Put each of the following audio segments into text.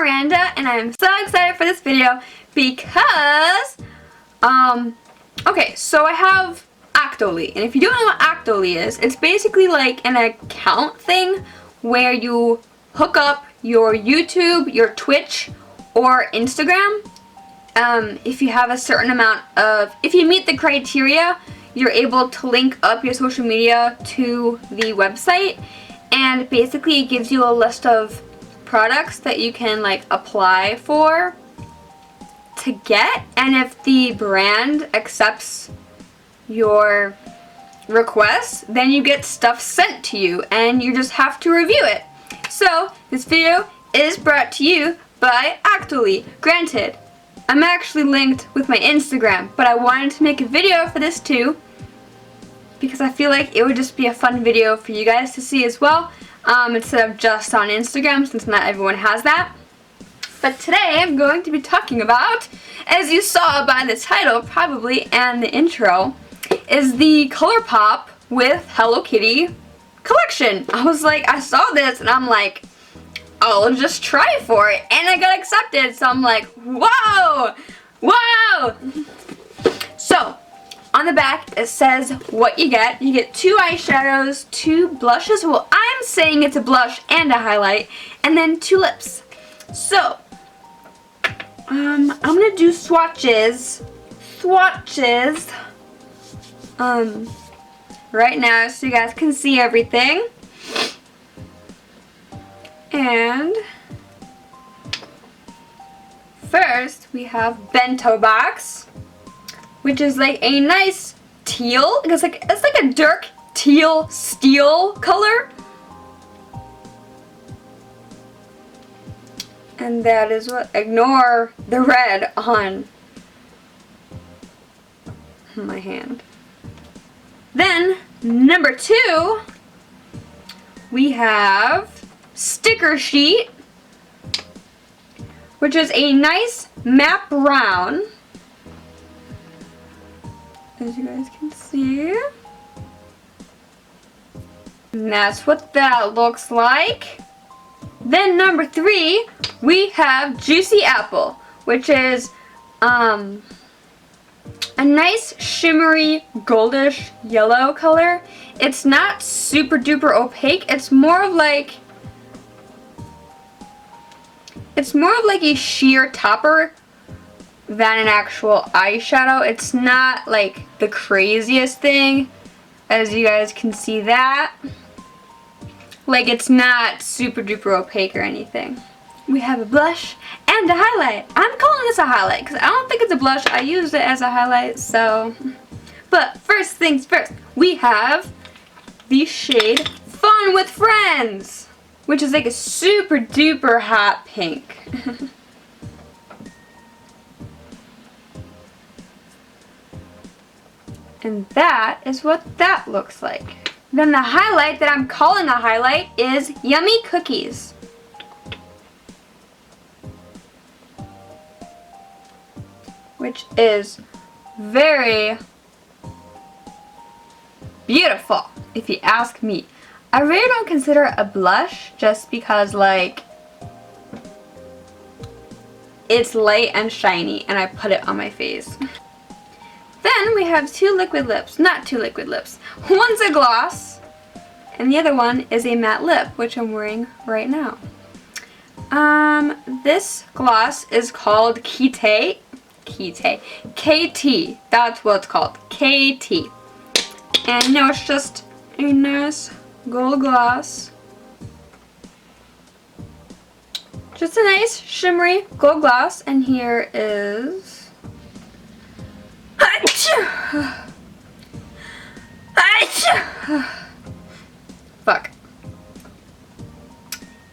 Miranda, and I'm so excited for this video because, okay, so I have Actoli, and if you don't know what Actoli is, it's basically like an account thing where you hook up your YouTube, your Twitch, or Instagram. If you have a certain amount of, if you meet the criteria, you're able to link up your social media to the website, and basically it gives you a list of products that you can like apply for to get, and if the brand accepts your request, then you get stuff sent to you and you just have to review it. So this video is brought to you by Actoli. Granted, I'm actually linked with my Instagram, but I wanted to make a video for this too because I feel like it would just be a fun video for you guys to see as well, instead of just on Instagram, since not everyone has that. But today I'm going to be talking about, as you saw by the title probably and the intro, is the Colourpop with HelloKitty collection. I was like, I saw this and I'm like, I'll just try for it, and I got accepted, so I'm like, whoa, wow. So on the back it says what you get. You get 2 eyeshadows, 2 blushes, well I'm saying it's a blush and a highlight, and then 2 lips. So I'm gonna do swatches right now so you guys can see everything. And first we have bento box, which is like a nice teal. It's like a dark teal steel color. And that is what, ignore the red on my hand. Then number 2, we have sticker sheet, which is a nice matte brown, as you guys can see. And that's what that looks like. Then number 3, we have Juicy Apple, which is a nice shimmery goldish yellow color. It's not super duper opaque. It's more of like a sheer topper than an actual eyeshadow. It's not like the craziest thing, as you guys can see that. Like, it's not super duper opaque or anything. We have a blush and a highlight. I'm calling this a highlight because I don't think it's a blush. I used it as a highlight, so. But first things first, we have the shade Fun with Friends, which is like a super duper hot pink. And that is what that looks like. Then the highlight that I'm calling a highlight is Yummy Cookies. Which is very beautiful, if you ask me. I really don't consider it a blush just because, like, it's light and shiny and I put it on my face. Then we have 2 liquid lips. Not 2 liquid lips. One's a gloss and the other one is a matte lip, which I'm wearing right now. This gloss is called KT. That's what it's called. KT. And now it's just a nice gold gloss. Just a nice shimmery gold gloss, and here is fuck.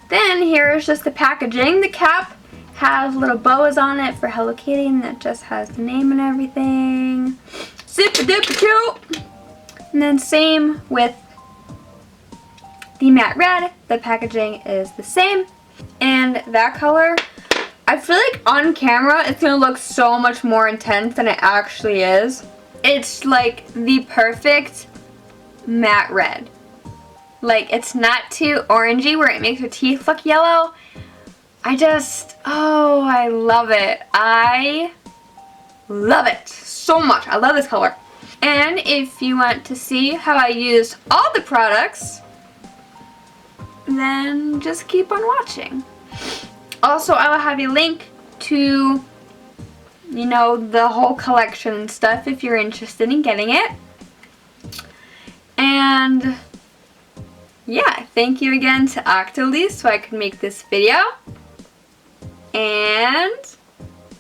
Then here is just the packaging. The cap has little bows on it for Hello Kitty, and that just has the name and everything. Super duper cute. And then same with the matte red. The packaging is the same. And that color, I feel like on camera it's gonna look so much more intense than it actually is. It's like the perfect matte red. Like, it's not too orangey where it makes your teeth look yellow, Oh, I love it. I love it so much. I love this color. And if you want to see how I use all the products, then just keep on watching. Also, I will have a link to, you know, the whole collection and stuff if you're interested in getting it. And yeah, thank you again to Octoly so I could make this video. And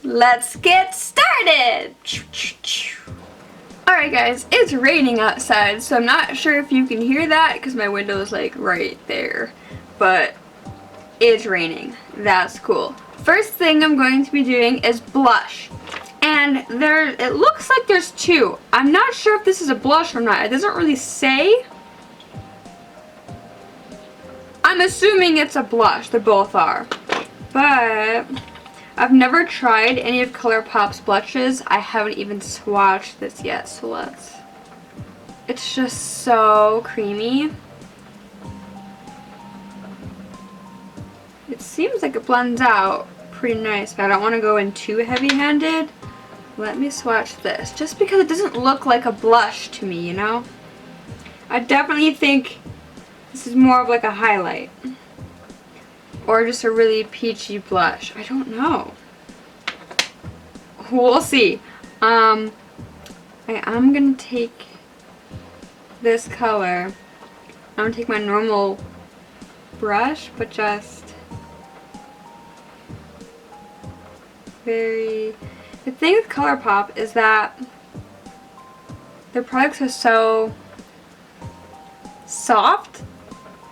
let's get started! Alright guys, it's raining outside, so I'm not sure if you can hear that because my window is like right there. But it's raining. That's cool. First thing I'm going to be doing is blush. And it looks like there's two. I'm not sure if this is a blush or not. It doesn't really say. I'm assuming it's a blush. They both are. But I've never tried any of Colourpop's blushes. I haven't even swatched this yet, so let's. It's just so creamy. It seems like it blends out pretty nice, but I don't want to go in too heavy-handed. Let me swatch this, just because it doesn't look like a blush to me, you know? I definitely think this is more of like a highlight. Or just a really peachy blush. I don't know. We'll see. I'm gonna take this color. I'm gonna take my normal brush, but just the thing with Colourpop is that their products are so soft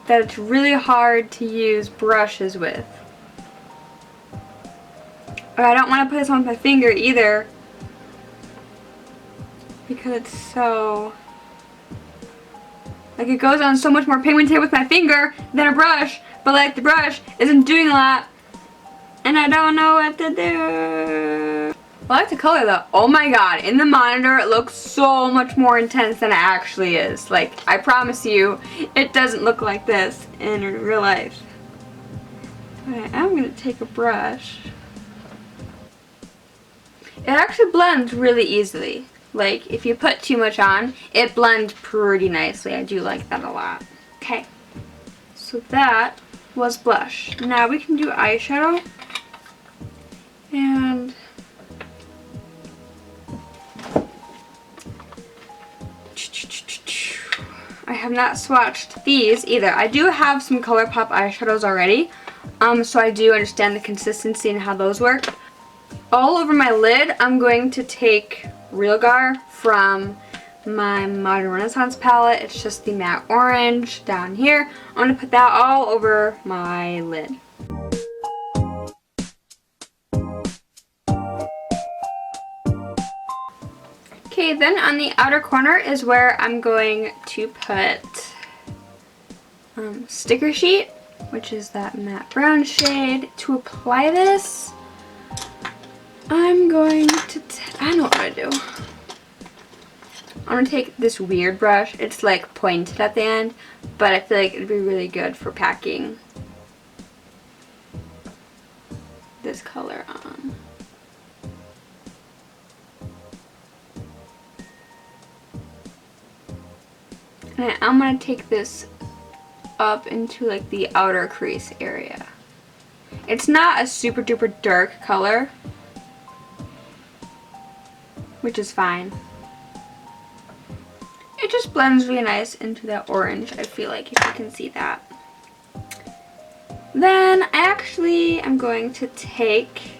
that it's really hard to use brushes with. But I don't want to put this on with my finger either because it's so, like, it goes on so much more pigmented with my finger than a brush, but like the brush isn't doing a lot and I don't know what to do. I like the color though. Oh my god, in the monitor it looks so much more intense than it actually is. Like, I promise you, it doesn't look like this in real life. But I'm gonna take a brush. It actually blends really easily. Like, if you put too much on, it blends pretty nicely. I do like that a lot. Okay, so that was blush. Now we can do eyeshadow. And I have not swatched these either. I do have some Colourpop eyeshadows already, so I do understand the consistency and how those work. All over my lid, I'm going to take Realgar from my Modern Renaissance palette. It's just the matte orange down here. I'm going to put that all over my lid. Okay, then on the outer corner is where I'm going to put sticker sheet, which is that matte brown shade. To apply this, I'm going to, I know what I'm going to do. I'm going to take this weird brush. It's like pointed at the end, but I feel like it'd be really good for packing this color on. And I'm going to take this up into like the outer crease area. It's not a super duper dark color, which is fine. It just blends really nice into that orange, I feel like, if you can see that. Then I actually am going to take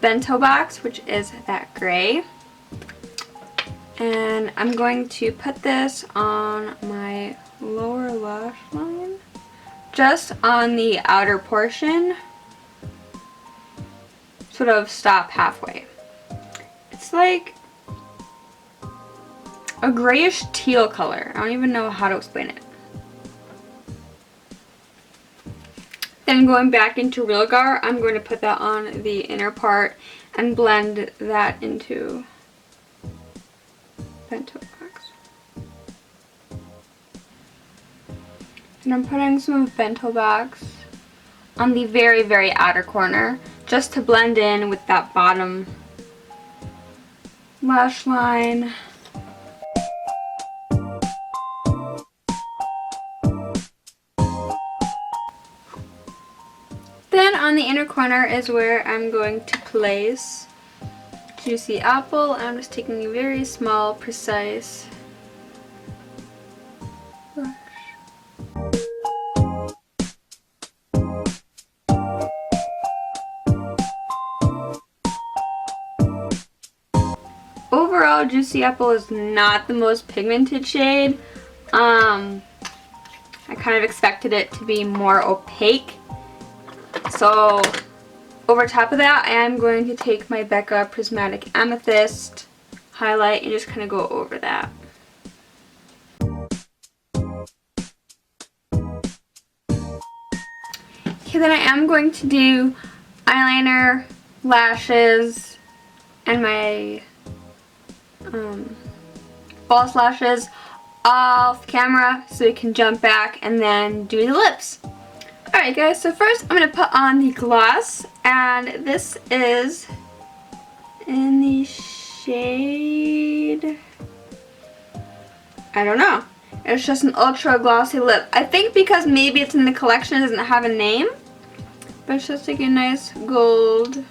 Bento Box, which is that gray. And I'm going to put this on my lower lash line, just on the outer portion, sort of stop halfway. It's like a grayish teal color. I don't even know how to explain it. Then going back into Realgar, I'm going to put that on the inner part and blend that into Bento Box. And I'm putting some of Bento Box on the very, very outer corner, just to blend in with that bottom lash line. Then on the inner corner is where I'm going to place Juicy Apple. I'm just taking a very small, precise brush. Overall, Juicy Apple is not the most pigmented shade. I kind of expected it to be more opaque. So over top of that, I am going to take my Becca Prismatic Amethyst highlight and just kind of go over that. Okay, then I am going to do eyeliner, lashes, and my false lashes off camera so we can jump back and then do the lips. Alright guys, so first I'm going to put on the gloss, and this is in the shade, I don't know. It's just an ultra glossy lip. I think because maybe it's in the collection, it doesn't have a name, but it's just like a nice gold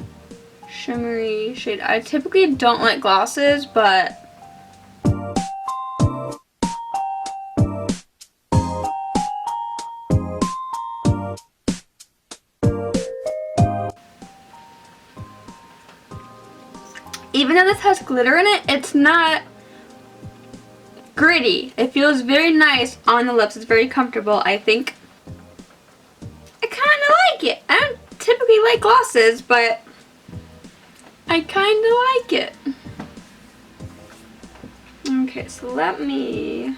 shimmery shade. I typically don't like glosses, but even though this has glitter in it, it's not gritty. It feels very nice on the lips. It's very comfortable, I think. I kind of like it. I don't typically like glosses, but I kind of like it. Okay, so let me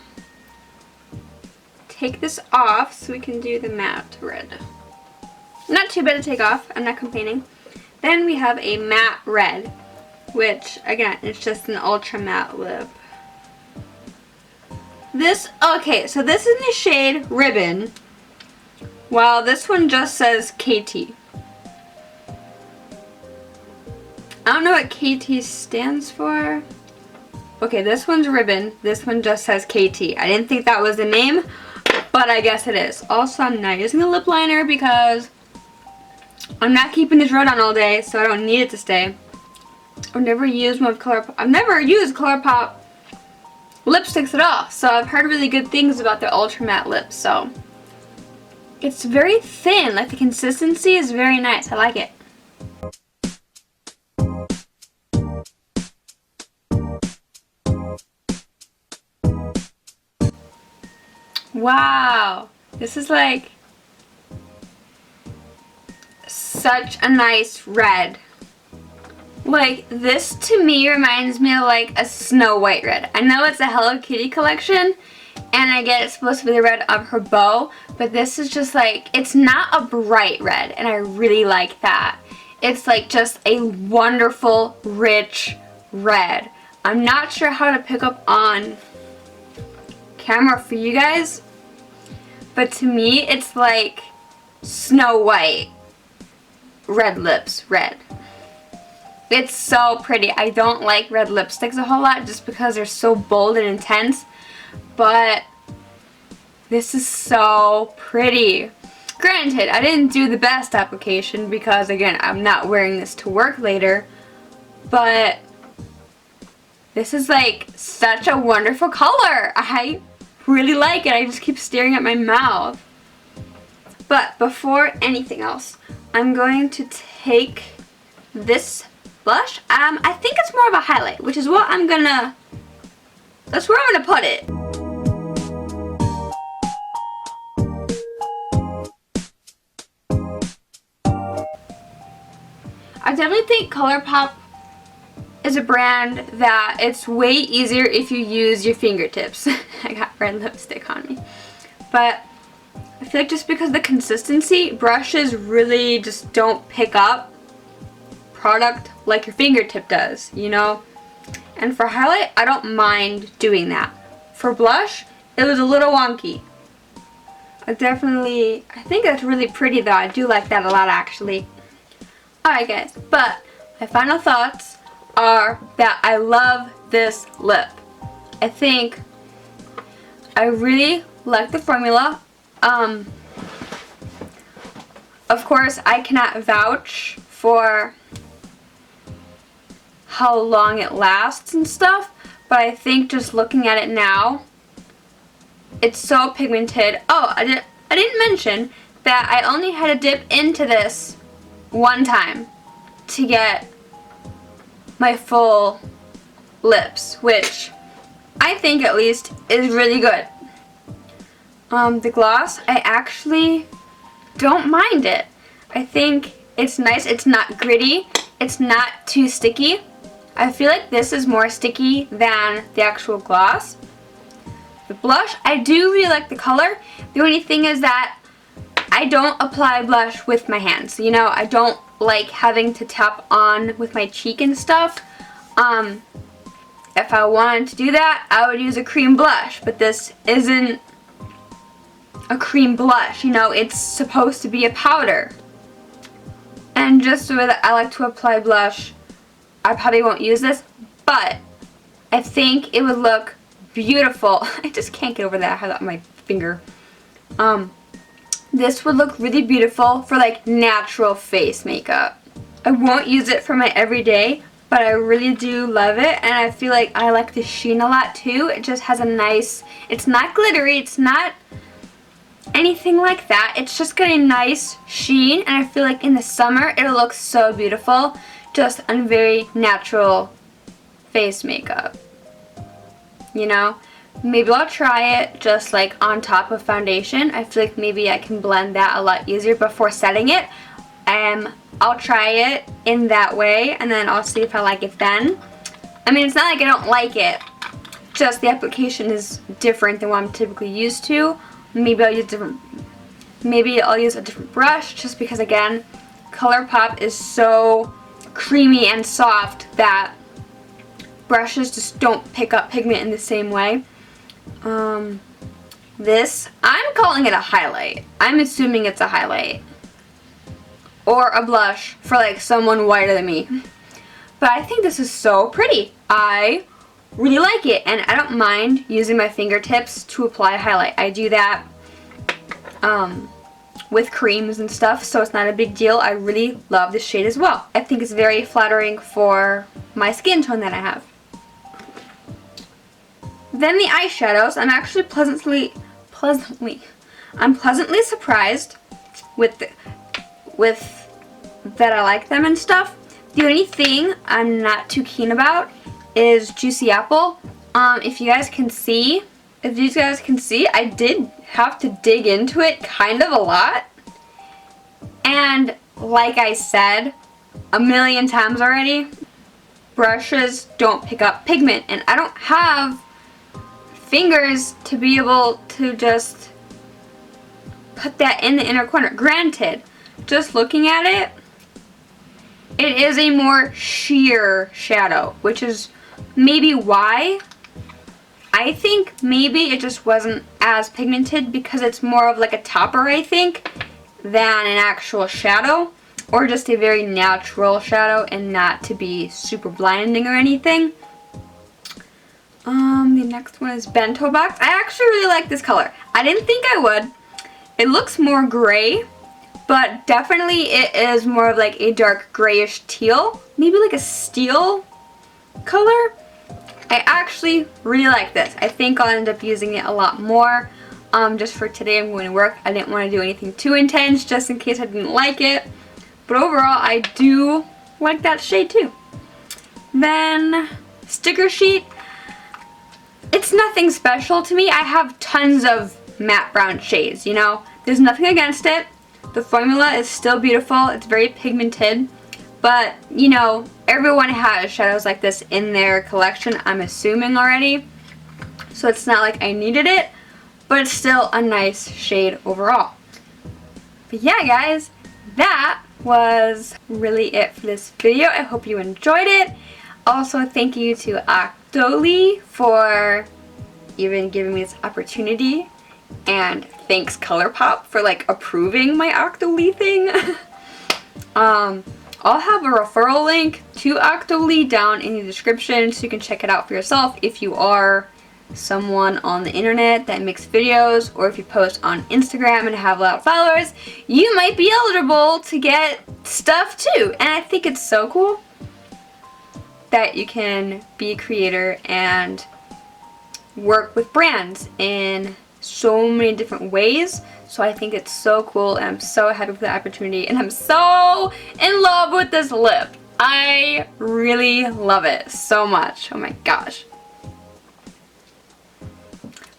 take this off so we can do the matte red. Not too bad to take off. I'm not complaining. Then we have a matte red, which again, it's just an ultra matte lip. Okay, so this is in the shade Ribbon, while this one just says KT. I don't know what KT stands for. Okay, this one's Ribbon, this one just says KT. I didn't think that was the name, but I guess it is. Also, I'm not using a lip liner because I'm not keeping this red on all day, so I don't need it to stay. I've never used one of Colourpop. I've never used Colourpop lipsticks at all, so I've heard really good things about their ultra matte lips. So it's very thin, like the consistency is very nice. I like it. Wow, this is like such a nice red. Like, this to me reminds me of like a Snow White red. I know it's a Hello Kitty collection, and I get it's supposed to be the red of her bow, but this is just like, it's not a bright red, and I really like that. It's like just a wonderful, rich red. I'm not sure how to pick up on camera for you guys, but to me it's like Snow White red lips red. It's so pretty. I don't like red lipsticks a whole lot just because they're so bold and intense, but this is so pretty. Granted, I didn't do the best application because, again, I'm not wearing this to work later, but this is like such a wonderful color. I really like it. I just keep staring at my mouth. But before anything else, I'm going to take this blush. I think it's more of a highlight, which is what that's where I'm gonna put it. I definitely think Colourpop is a brand that it's way easier if you use your fingertips. I got red lipstick on me. But I feel like just because of the consistency, brushes really just don't pick up product like your fingertip does, you know? And for highlight, I don't mind doing that. For blush, it was a little wonky. I think that's really pretty though. I do like that a lot actually. Alright guys, but my final thoughts are that I love this lip. I think I really like the formula. Of course, I cannot vouch for how long it lasts and stuff, but I think just looking at it now, it's so pigmented. Oh, I didn't mention that I only had to dip into this one time to get my full lips, which I think at least is really good. The gloss, I actually don't mind it. I think it's nice. It's not gritty. It's not too sticky. I feel like this is more sticky than the actual gloss. The blush, I do really like the color. The only thing is that I don't apply blush with my hands. You know, I don't like having to tap on with my cheek and stuff. If I wanted to do that, I would use a cream blush, but this isn't a cream blush, you know, it's supposed to be a powder. And just the way that I like to apply blush, I probably won't use this, but I think it would look beautiful. I just can't get over that. I have that on my finger. This would look really beautiful for like natural face makeup. I won't use it for my everyday, but I really do love it, and I feel like I like the sheen a lot too. It just has a nice, it's not glittery, it's not anything like that. It's just got a nice sheen, and I feel like in the summer it'll look so beautiful just on very natural face makeup. You know, maybe I'll try it just like on top of foundation. I feel like maybe I can blend that a lot easier before setting it. I'll try it in that way, and then I'll see if I like it then. I mean, it's not like I don't like it, just the application is different than what I'm typically used to. Maybe I'll use a different brush, just because again, Colourpop is so creamy and soft that brushes just don't pick up pigment in the same way. This, I'm calling it a highlight. I'm assuming it's a highlight. Or a blush for like someone whiter than me. But I think this is so pretty. I really like it, and I don't mind using my fingertips to apply a highlight. I do that with creams and stuff, so it's not a big deal. I really love this shade as well. I think it's very flattering for my skin tone that I have. Then the eyeshadows, I'm actually pleasantly surprised with that I like them and stuff. The only thing I'm not too keen about is Juicy Apple. If you guys can see, I did have to dig into it kind of a lot. And like I said a million times already, brushes don't pick up pigment, and I don't have fingers to be able to just put that in the inner corner. Granted, just looking at it, it is a more sheer shadow, which is maybe why I think maybe it just wasn't as pigmented, because it's more of like a topper, I think, than an actual shadow, or just a very natural shadow and not to be super blinding or anything. The next one is Bento Box. I actually really like this color. I didn't think I would. It looks more gray, but definitely it is more of like a dark grayish teal, maybe like a steel color. I actually really like this. I think I'll end up using it a lot more. Just for today I'm going to work. I didn't want to do anything too intense just in case I didn't like it. But overall I do like that shade too. Then sticker sheet. It's nothing special to me. I have tons of matte brown shades, you know. There's nothing against it. The formula is still beautiful. It's very pigmented. But, you know, everyone has shadows like this in their collection, I'm assuming already. So it's not like I needed it, but it's still a nice shade overall. But yeah, guys, that was really it for this video. I hope you enjoyed it. Also, thank you to Octoly for even giving me this opportunity And thanks Colourpop for like approving my Octoly thing. I'll have a referral link to Octoly down in the description so you can check it out for yourself if you are someone on the internet that makes videos, or if you post on Instagram and have a lot of followers, you might be eligible to get stuff too. And I think it's so cool that you can be a creator and work with brands in so many different ways. So I think it's so cool, and I'm so happy for the opportunity, and I'm so in love with this lip. I really love it so much. Oh my gosh.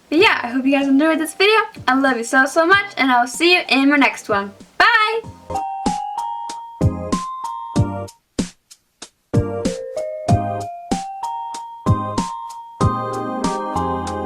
But yeah, I hope you guys enjoyed this video. I love you so much, and I'll see you in my next one.